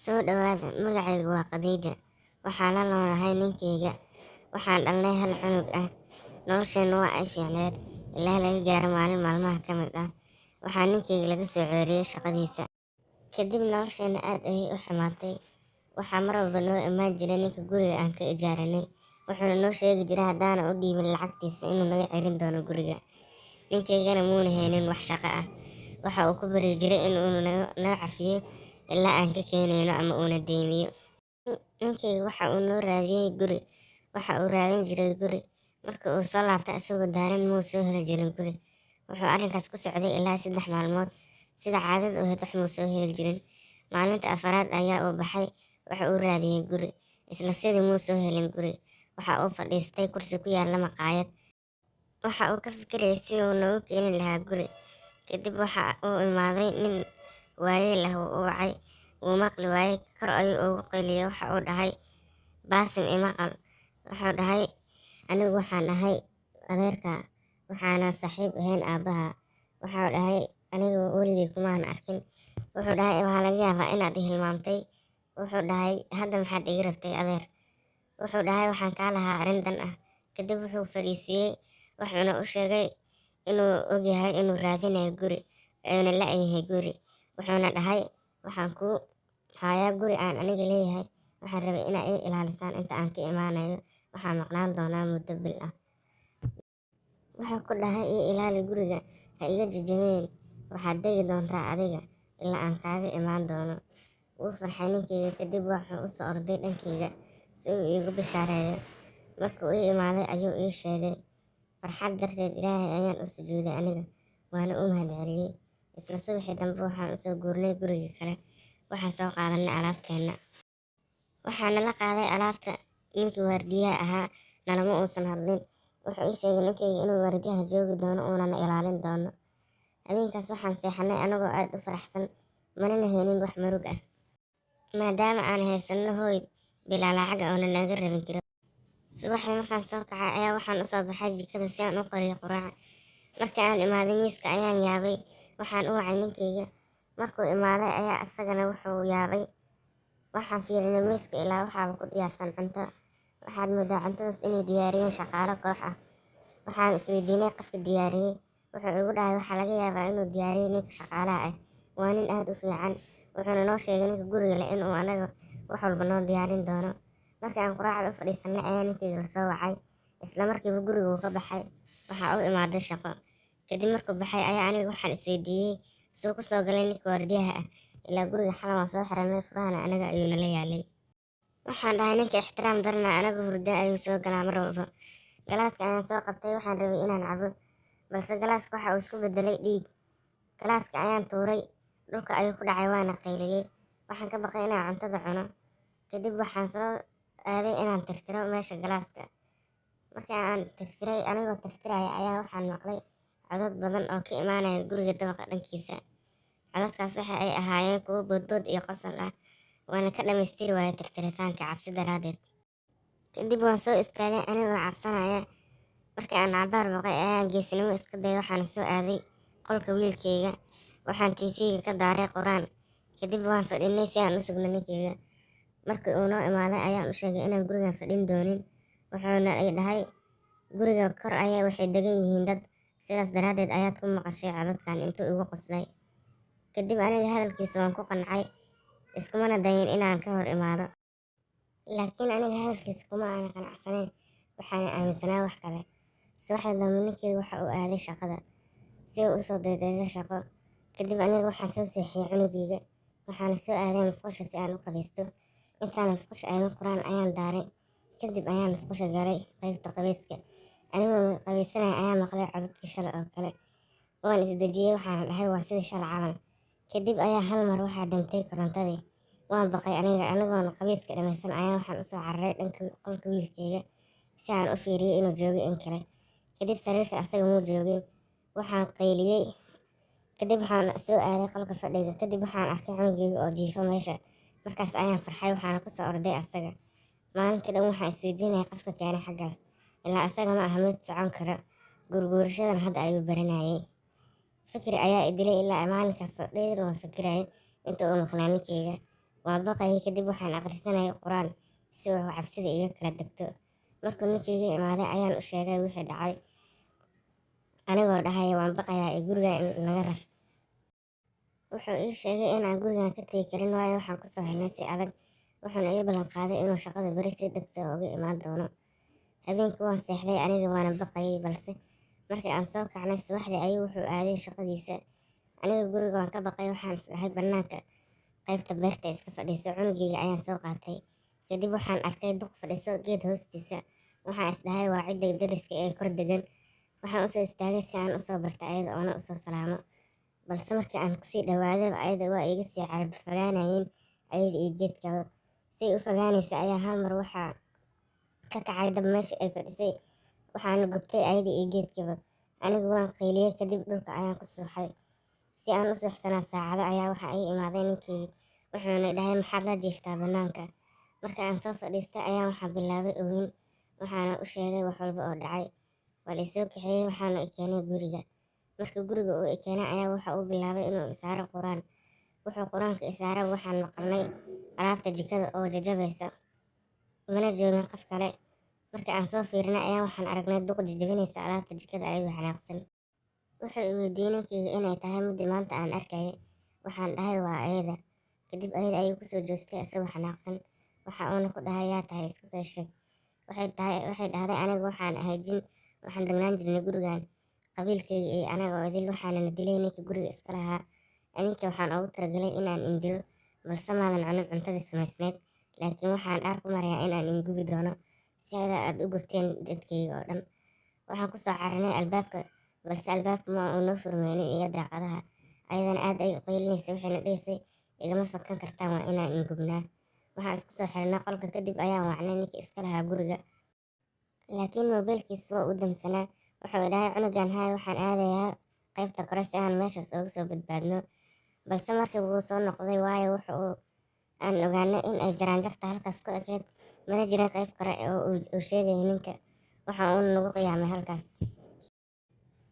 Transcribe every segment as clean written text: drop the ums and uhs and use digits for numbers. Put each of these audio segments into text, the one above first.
Soo dhawaada, magacaygu waa Khadija. Waxaan la noolahay ninkeyga. Waxaan dhalnay hal cunug ah. Nolosheennu waa ay fiicneed ilaa laga gaaro maalin maalmaha ka mid ah. Waxaa ninkeyga laga soo ceeriyay shaqadiisa. Kadib nolosheenna aad ayay u xumaatay. Waxaa mar walba noo imaan jiray ninka guriga aan ka ijaaranay. Wuxuuna noo sheegi jiray haddaanan u dhiibin lacagtiisa inuu naga celin doono guriga. Ninkeygana muuna haynin wax shaqo ah. Waxa uu ku bari jiray inuu naga cafiyo ilaa aan ka keenayno ama uuna deymiyo. Ninkeyga waxa uu noo raadiyay guri. Waxa uu raadin jiray guri. Marka uu soo laabtay isagoo daalan muu soo heli jirin guri. Wuxuu arrinkaas ku socday ilaa 3 maalmood. Sida caadada u ahayd wax muu soo heli jirin. Maalinta afaraad ayaa uu baxay. Waxa uu raadiyay guri. Isla sidii muu soo helin guri. Waxa uu fadhiistay kursi ku yaalla maqaayad. Waxa uu ka fikirayay si uu noogu keeni lahaa guri. Kadib waxa uu imaaday nin waayeel ah oo u wacay. Wuu maqli waayay, kor ayuu ugu qayliyay. Waxa uu dhahay, Baasim imaqal. Wuxuu dhahay, anigu waxaan ahay adeerka. Waxaana saaxiib ahayn aabbaha. Waxa uu dhahay, anigu weligay kumaan arkin. Wuxuu dhahay, waxaa laga yaabaa inaad i hilmaamtay. Wuxuu dhahay, hadda maxaad iga rabtay adeer? Wuxuu dhahay, waxaan kaa lahaa arrin dan ah. Kadib wuxuu fariisiyay. Wuxuuna u sheegay inuu ogyahay inuu raadinayo guri. Ayna la'yahay guri. Wuxuuna dhahay, waxaan ku hayaa guri aan aniga leeyahay. Waxaan rabay inaa ii ilaalisaan inta aan ka imaanayo. Waxaan maqnaan doonaa muddo bil ah. Wuxuu ku dhahay, ii ilaali guriga. Ha iga jajabinin. Waxaad degi doontaa adiga ilaa aan kaaga imaan doono. Wuu farxay ninkeyga. Kadib wuxuu u soo orday dhankeyga si uu iigu bishaareeyo. Markuu ii imaaday ayuu ii sheegay. Farxad darteed Ilaahay ayaan u sujuuday aniga. Waana u mahadceliyay. Isla subaxii dambe waxaan u soo guurnay gurigii kale. Waxaan soo qaadanay alaabteena. Waxaana la qaaday alaabta. Ninkii waardiyaha ahaa nalama uusan hadlin. Wuxuu ii sheegay ninkeyga inuu waardiyaha joogi doono uuna na ilaalin doono. Habeenkaas waxaan seexanay anagoo aad u faraxsan. Manana haynin wax murug ah. Maadaama aan haysano hooy bilaa lacag ah oo naga rabin karo. Subaxdii markaan soo kacay ayaa waxaan u soo baxay jikada si aan u qariyo quraac. Markii aan imaaday miiska ayaan yaabay. Waxaan u wacay ninkeyga. Markuu imaaday ayaa asagana wuxuu yaabay. Waxaan fiirinay miiska ilaa waxaaba ku diyaarsan cunto. Waxaad moodaa cuntadaas inay diyaariyeen shaqaalo koox ah. Waxaan isweydiinay qofka diyaariyay. Wuxuu igu dhahay waxaa laga yaabaa inuu diyaariyay ninka shaqaalaha ah. Waa nin aad u fiican. Wuxuuna noo sheegay ninka guriga leh inuu anaga wax walba noo diyaarin doono. Markii aan quraacda u fadhiisanay ayaa ninkeyga la soo wacay. Isla markiiba guriga wuu ka baxay. Waxa uu imaaday shaqo. Kadib markuu baxay ayaa aniga waxaan isweydiiyay suu ku soo galay ninka waardiyaha ah. Ilaa guriga xalan waan soo xiranay furahana anaga ayuu nala yaalay. Waxaan dhahay ninka ixtiraam darna anaga hurda ayuu soo galaa mar walba. Galaaska ayaan soo qabtay. Waxaan rabay inaan cabo. Balse galaaska waxa uu isku bedelay dhiig. Galaaska ayaan tuuray. Dhulka ayuu ku dhacay waana qayliyay. Waxaan ka baqay inaan cuntada cuno. Kadib waxaan soo aaday inaan tirtiro meesha galaaska. Markii aan tirtiray anigoo tirtiraya ayaa waxaan maqlay codad badan oo ka imaanaya guriga dabaqa dhankiisa. Codadkaas waxa ay ahaayeen kuwo boodbood iyo qosol ah. Waana ka dhamaystiri waayay tirtiritaanka cabsi daraadeed. Kadib waan soo istaagay anigoo cabsanaya. Markii aan cabaar baqay ayaan geesinimo iska dayay. Waxaan soo aaday qolka wiilkeyga. Waxaan TV-ga ka daaray quraan. Kadib waan fadhinay si aan u sugno ninkeyga. Markii uu noo imaaday ayaan u sheegay inaan gurigan fadhin doonin. Wuxuuna ii dhahay, guriga kor ayaa waxay degan yihiin dad. Sidaas daraadeed ayaad ku maqashay codadkan intuu igu qoslay. Kadib aniga hadalkiisa waan ku qancay. Iskumana dayin inaan ka hor imaado. Laakiin aniga hadalkiisa kuma aan qanacsanayn. Waxaan aaminsanaa wax kale. Subaxdii dambe ninkeyga waxa uu aaday shaqada. Si uu u soo daydayday shaqo. Kadib aniga waxaan soo seexiyay cunugeyga. Waxaana soo aaday musqusha si aan u qabeysto. Intaan musqusha aadin quraan ayaan daaray. Kadib ayaan musqusha galay qaybta qabeyska. Anigoo qabeysanaya ayaan maqlay codadkii shalay oo kale. Waan isdejiyay waxaana dhahay waa sidii shalay camal. Kadib ayaa hal mar waxaa dantay korontadii. Waan baqay anigoona qabeyska dhameysan ayaan waxaan u soo cararay dhanka qolka wiilkeyga si aan u fiiriyo inuu joogo in kale. Kadib sariirta asaga muu joogin. Waxaan qayliyay. Kadib waxaan soo aaday qolka fadhiga. Kadib waxaan arkay cunugeyga oo jiifo meesha. Markaas ayaan farxay. Waxaana ku soo orday asaga. Maalintii dhan waxaan isweydiinayay qofka keenay xaggaas. Ilaa asaga ma aha mid socon kara. Gurguurashadan hadda ayuu baranayay. Fikri ayaa i dilay ilaa maalinkaas oo dheer waan fikirayay inta uu maqnaa ninkeyga. Waan baqayay kadib waxaan akhrisanayay quraan si uu cabsida iga kala degto. Markuu ninkeyga imaaday ayaan u sheegay wixii dhacay anigoo dhahaya waan baqayaa ee guriga naga rar. Wuxuu ii sheegay inaan gurigan ka tagi karin waayo waxaan kusoo helnay si adag. Wuxuuna ii ballan qaaday inuu shaqada beri si dhaqso ah uga imaan doono. Habeenkii waan seexday aniga waana baqayay balse markii aan soo kacnay subaxdii ayuu wuxuu aaday shaqadiisa. Aniga guriga waan ka baqay waxaan is dhahay bannaanka qaybta beerta iska fadhiiso. Cunugeyga ayaan soo qaatay. Kadib waxaan arkay duq fadhiso geed hoostiisa. Waxaan is dhahay waa cidda deriska ee kor degan. Waxaan u soo istaagay si aan u soo barto ayada oona u soo salaamo. Balse markii aan kusii dhawaaday ayada waa iga sii carab fogaanayeen ayada iyo geedkaba. Si u fogaanaysa ayaa hal mar waxaa ka kacay dab meesha ay fadhisay. Waxaana gubtay ayada iyo geedkaba. Anigu waan qayliyay kadib dhulka ayaan ku suuxay. Si aan u suuxsanaa saacado ayaa waxa ii imaaday ninkeyga. Wuxuuna dhahay maxaad la jiiftaa bannaanka. Marka aan soo fadhiistay ayaan waxaan bilaabay oohin. Waxaana u sheegay wax walba oo dhacay. Waa la i soo kaxeeyay waxaana i keenay guriga. Markii guriga uu i keenay ayaa waxa uu bilaabay inuu i saaro quraan. Wuxuu quraanka i saaray waxaan maqalnay alaabta jikada oo jajabaysa. Mana joogin qof kale. Markii aan soo fiirinay ayaa waxaan aragnay duq jajabinaysa alaabta jikada ayadoo xanaaqsan. Wuxuu i weydiiyey ninkeyga inay tahay midii maanta aan arkayay. Waxaan dhahay waa ayada. Kadib ayada ayuu kusoo joostay isagoo xanaaqsan. Waxa uuna ku dhahay yaa tahay isku kay sheeg. Waxay dhahday anigu waxaan ahay jin. Waxaan degnaan jirnay gurigan. Qabiilkeyga iyo anaga oo idil waxaana na dilay ninka guriga iska lahaa. Adinka waxaan ugu talagalay inaan indilo balse maadan cunin cuntadii sumaysneed. Laakiin waxaan dhaar ku marayaa inaan ingubi doono si aad u gubteen dadkeyga oo dhan. Waxaan ku soo cararnay albaabka balse albaabka ma uu noo furmeynin iyo daaqadaha. Ayadana aad ay u qaylinaysa waxayna dhahaysay igama fakan kartaan waa inaan ingubnaa. Waxaan isku soo xirnay qolka kadib ayaan wacnay ninkii iska lahaa guriga. Laakiin moobilkiisa waa u damsanaa. Wuxuu dhahay cunugan haay waxaan aadayaa qaybta kore si aan meeshaas uga soo badbaadno. Balse markii wuu soo noqday waayo aan ogaanay in ay jaraanjarta halkaas ku ekeyd. Mana jirin qayb kore oo uu sheegay ninka. Waxa uuna nagu qiyaamay halkaas.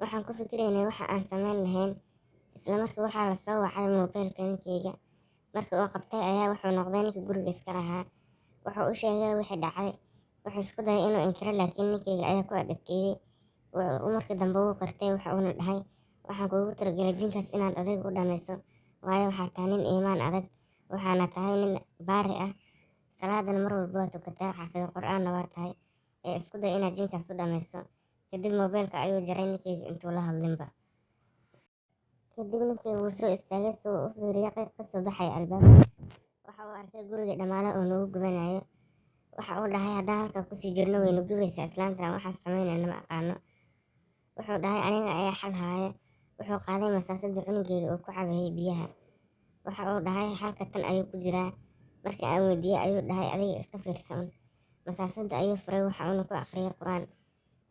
Waxaan ku fikiraynay waxa aan samayn lahayn. Isla markii waxaa la soo wacay moobilka ninkeyga. Markii uu qabtay ayaa wuxuu noqday ninka guriga iska lahaa. Wuxuu u sheegay wixii dhacay. Wuxuu isku dayay inuu inkiro laakiin ninkeyga ayaa ku adkeeyay. Markii dambe wuu qirtay waxa uuna dhahay waxaan kuugu talagalay jinkaas inaad adiga u dhammayso. Waayo waxaa tahay nin iimaan adag. Waxaana tahay nin baari ah. Salaadana mar walba waa tukataa xaafid quraanna waa tahay. Ee isku day inaad jinkaas u dhammayso. Kadib moobilka ayuu jaray ninkeyga intuu la hadlinba. Kadib ninkeyga wuu soo istaagay si uu u fiiriyo qayb ka soo baxay albaabka. Waxa uu arkay guriga dhammaale oo nagu gubanayo. Waxa uu dhahay haddaan halkaa kusii jirno wayna gubaysaa islaantan waxaan samaynayna ma aqaano. Wuxuu dhahay aniga ayaa xal haaya. Wuxuu qaaday masaasada cunugeyga oo ku cabayay biyaha. Waxa uu dhahay halka tan ayuu ku jiraa. Markii aan weydiiyay ayuu dhahay adiga iska fiirsan. Masaasada ayuu furay waxa uuna ku akhriyay quraan.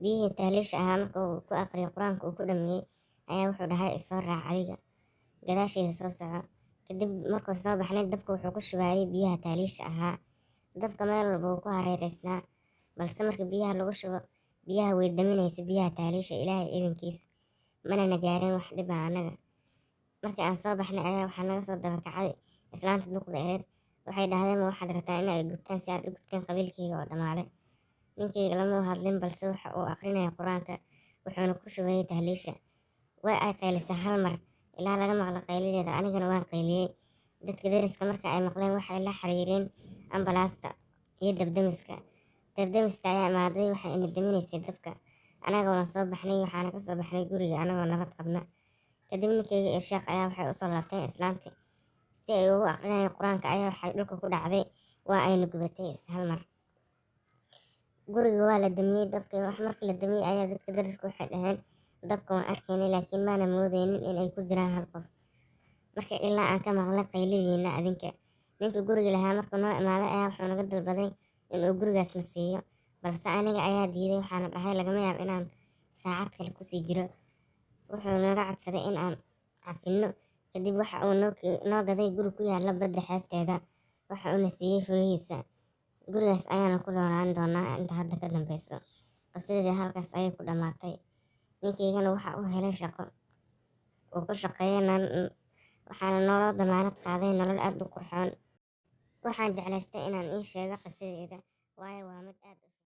Biyihii taaliisha ahaa marka uu ku akhriyay quraanka uu ku dhameeyay ayaa wuxuu dhahay isoo raac adiga. Gadaasheeda soo soco. Kadib markuu soo baxnay dabka wuxuu ku shubayay biyaha taaliisha ahaa. Dabka meel walba wuu ku hareereysnaa. Balse markii biyaha lagu shubo biyaha way daminaysa biyaha taaliisha ilaahay idinkiis. Mana na gaarin wax dhib ah anaga. Markii aan soo baxnay ayaa waxaa naga soo daba kacay islaanta duqda ahayd. Waxay dhahdeen ma waxaad rabtaa in ay gubtaan si aad u gubteen qabiilkeyga oo dhammaale. Ninkeyga lama u hadlin balse waxa uu akhrinayay quraanka. Wuxuuna ku shubayay taaliisha. Way ay qaylisay hal mar ilaa laga maqlo qaylideeda anigana waan qayliyay. Dadka deriska marka ay maqleen waxay la xiriireen ambalaasta iyo dabdamiska. Dabdamiska ayaa imaaday waxay ina daminaysay dabka. Anaga waan soo baxnay waxaana ka soo baxnay guriga anagoo nabad qabna. Kadib ninkeyga iyo sheekh ayaa waxay u soo laabteen islaantii. Si ay ugu aqrinayeen quraanka ayaa waxay dhulka ku dhacday. Waa ayna gubatay hal mar. Guriga waa la damiyay markii la damiyay ayaa dadka deriska waxay dhaheen dabka waan arkaynay laakiin maana moodeynin in ay ku jiraan hal qof. Marka ilaa aan ka maqlay qaylidiina adinka. Ninka guriga lahaa markuu noo imaaday ayaa wuxuu naga dalbaday in uu gurigaas na siiyo. Balse aniga ayaa diiday waxaana dhahay lagama yaabo inaan saacad kale kusii jiro. Wuxuu naga codsaday in aan cafino. Kadib waxa uu noo gaday guri ku yaalla badda xeebteeda. Waxa uuna siiyay furihiisa. Gurigaas ayaana ku noolaan doonaa inta hadda ka dambeyso. Qisadii halkaas ayay ku dhamaatay. Ninkeygana waxa uu helay shaqo. Uu ku shaqeeyay waxaana nolol damaanad qaaday nolol aad u qurxoon. Waxaan jeclaystay inaan ii sheego qisadeeda, waayo waa mid aad u